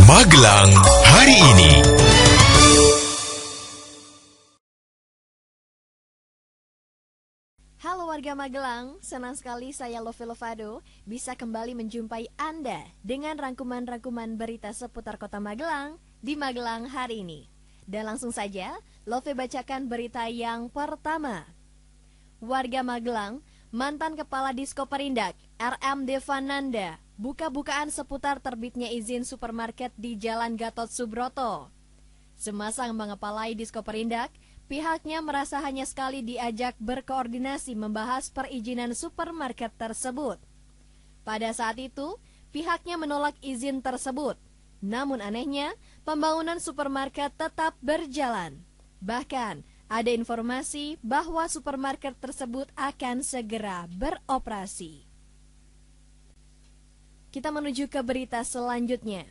Magelang hari ini. Halo warga Magelang, senang sekali saya Lovi Lovado bisa kembali menjumpai Anda dengan rangkuman-rangkuman berita seputar kota Magelang di Magelang hari ini. Dan langsung saja, Lovi bacakan berita yang pertama. Warga Magelang, mantan Kepala Disko Perindak, RM Devananda, buka-bukaan seputar terbitnya izin supermarket di Jalan Gatot Subroto. Semasa mengepalai Disko Perindak, pihaknya merasa hanya sekali diajak berkoordinasi membahas perizinan supermarket tersebut. Pada saat itu, pihaknya menolak izin tersebut. Namun anehnya, pembangunan supermarket tetap berjalan. Bahkan, ada informasi bahwa supermarket tersebut akan segera beroperasi. Kita menuju ke berita selanjutnya.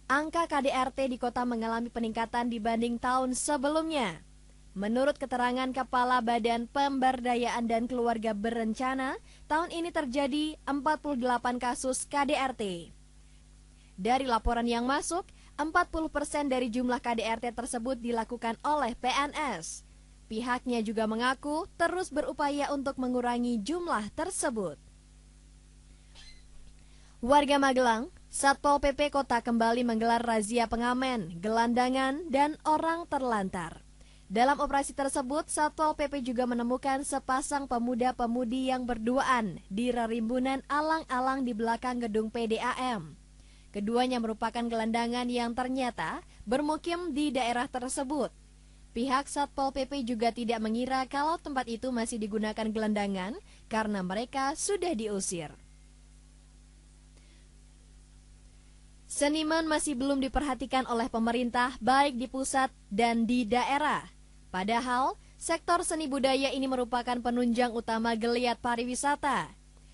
Angka KDRT di kota mengalami peningkatan dibanding tahun sebelumnya. Menurut keterangan Kepala Badan Pemberdayaan dan Keluarga Berencana, tahun ini terjadi 48 kasus KDRT. Dari laporan yang masuk, 40% dari jumlah KDRT tersebut dilakukan oleh PNS. Pihaknya juga mengaku terus berupaya untuk mengurangi jumlah tersebut. Warga Magelang, Satpol PP Kota kembali menggelar razia pengamen, gelandangan, dan orang terlantar. Dalam operasi tersebut, Satpol PP juga menemukan sepasang pemuda-pemudi yang berduaan di rerimbunan alang-alang di belakang gedung PDAM. Keduanya merupakan gelandangan yang ternyata bermukim di daerah tersebut. Pihak Satpol PP juga tidak mengira kalau tempat itu masih digunakan gelandangan karena mereka sudah diusir. Seniman masih belum diperhatikan oleh pemerintah baik di pusat dan di daerah. Padahal, sektor seni budaya ini merupakan penunjang utama geliat pariwisata.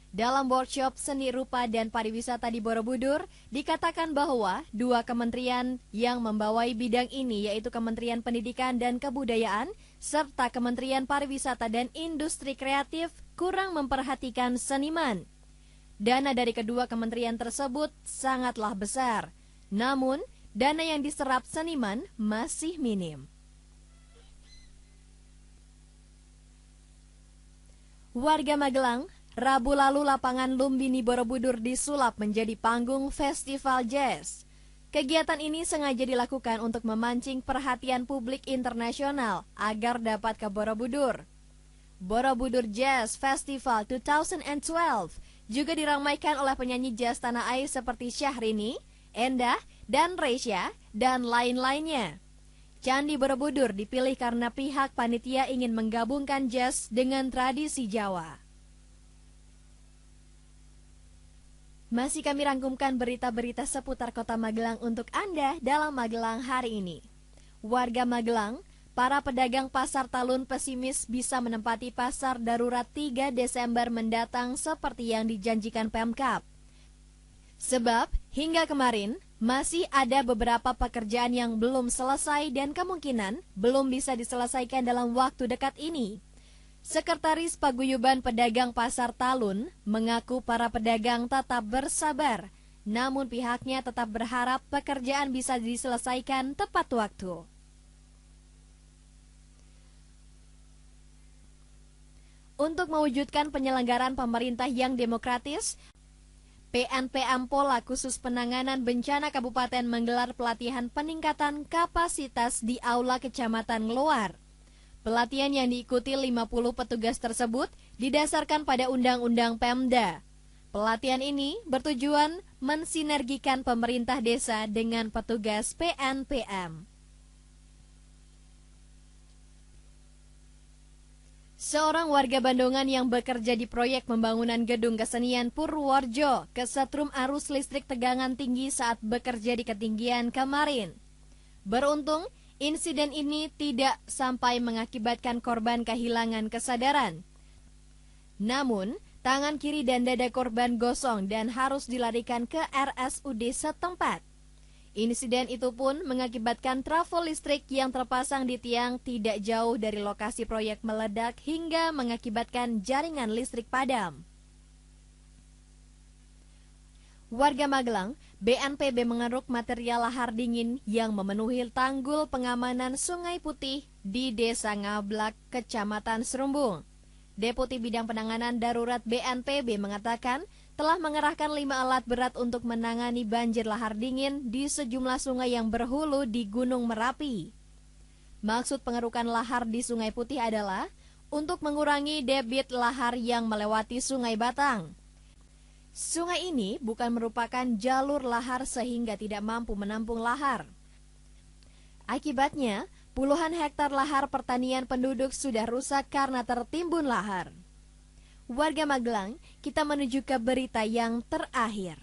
Dalam workshop seni rupa dan pariwisata di Borobudur, dikatakan bahwa dua kementerian yang membawai bidang ini yaitu Kementerian Pendidikan dan Kebudayaan serta Kementerian Pariwisata dan Industri Kreatif kurang memperhatikan seniman. Dana dari kedua kementerian tersebut sangatlah besar, namun dana yang diserap seniman masih minim. Warga Magelang, Rabu lalu lapangan Lumbini Borobudur disulap menjadi panggung festival jazz. Kegiatan ini sengaja dilakukan untuk memancing perhatian publik internasional agar dapat ke Borobudur. Borobudur Jazz Festival 2012 juga diramaikan oleh penyanyi jazz tanah air seperti Syahrini, Endah, dan Reisha, dan lain-lainnya. Candi Borobudur dipilih karena pihak panitia ingin menggabungkan jazz dengan tradisi Jawa. Masih kami rangkumkan berita-berita seputar kota Magelang untuk Anda dalam Magelang hari ini. Warga Magelang, para pedagang pasar Talun pesimis bisa menempati pasar darurat 3 Desember mendatang seperti yang dijanjikan Pemkab. Sebab, hingga kemarin, masih ada beberapa pekerjaan yang belum selesai dan kemungkinan belum bisa diselesaikan dalam waktu dekat ini. Sekretaris Paguyuban Pedagang Pasar Talun mengaku para pedagang tetap bersabar, namun pihaknya tetap berharap pekerjaan bisa diselesaikan tepat waktu. Untuk mewujudkan penyelenggaraan pemerintah yang demokratis, PNPM Pola khusus penanganan bencana Kabupaten menggelar pelatihan peningkatan kapasitas di Aula Kecamatan Ngeluar. Pelatihan yang diikuti 50 petugas tersebut didasarkan pada Undang-Undang Pemda. Pelatihan ini bertujuan mensinergikan pemerintah desa dengan petugas PNPM. Seorang warga Bandungan yang bekerja di proyek pembangunan gedung kesenian Purworejo kesetrum arus listrik tegangan tinggi saat bekerja di ketinggian kemarin. Beruntung, insiden ini tidak sampai mengakibatkan korban kehilangan kesadaran. Namun, tangan kiri dan dada korban gosong dan harus dilarikan ke RSUD setempat. Insiden itu pun mengakibatkan trafo listrik yang terpasang di tiang tidak jauh dari lokasi proyek meledak hingga mengakibatkan jaringan listrik padam. Warga Magelang BNPB mengeruk material lahar dingin yang memenuhi tanggul pengamanan Sungai Putih di Desa Ngablak, Kecamatan Serumbung. Deputi Bidang Penanganan Darurat BNPB mengatakan telah mengerahkan 5 alat berat untuk menangani banjir lahar dingin di sejumlah sungai yang berhulu di Gunung Merapi. Maksud pengerukan lahar di Sungai Putih adalah untuk mengurangi debit lahar yang melewati Sungai Batang. Sungai ini bukan merupakan jalur lahar sehingga tidak mampu menampung lahar. Akibatnya, puluhan hektar lahar pertanian penduduk sudah rusak karena tertimbun lahar. Warga Magelang, kita menuju ke berita yang terakhir.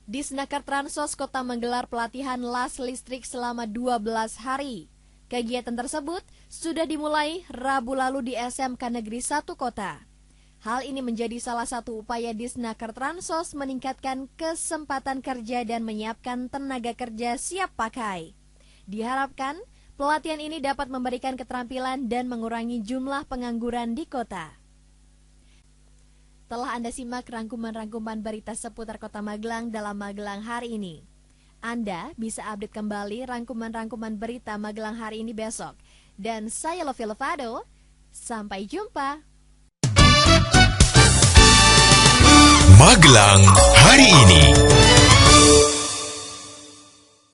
Disnaker Transos Kota menggelar pelatihan las listrik selama 12 hari. Kegiatan tersebut sudah dimulai Rabu lalu di SMK Negeri 1 Kota. Hal ini menjadi salah satu upaya Disnaker Transos meningkatkan kesempatan kerja dan menyiapkan tenaga kerja siap pakai. Diharapkan, pelatihan ini dapat memberikan keterampilan dan mengurangi jumlah pengangguran di kota. Telah Anda simak rangkuman-rangkuman berita seputar Kota Magelang dalam Magelang hari ini. Anda bisa update kembali rangkuman-rangkuman berita Magelang hari ini besok. Dan saya Lovi Levado, sampai jumpa. Magelang hari ini.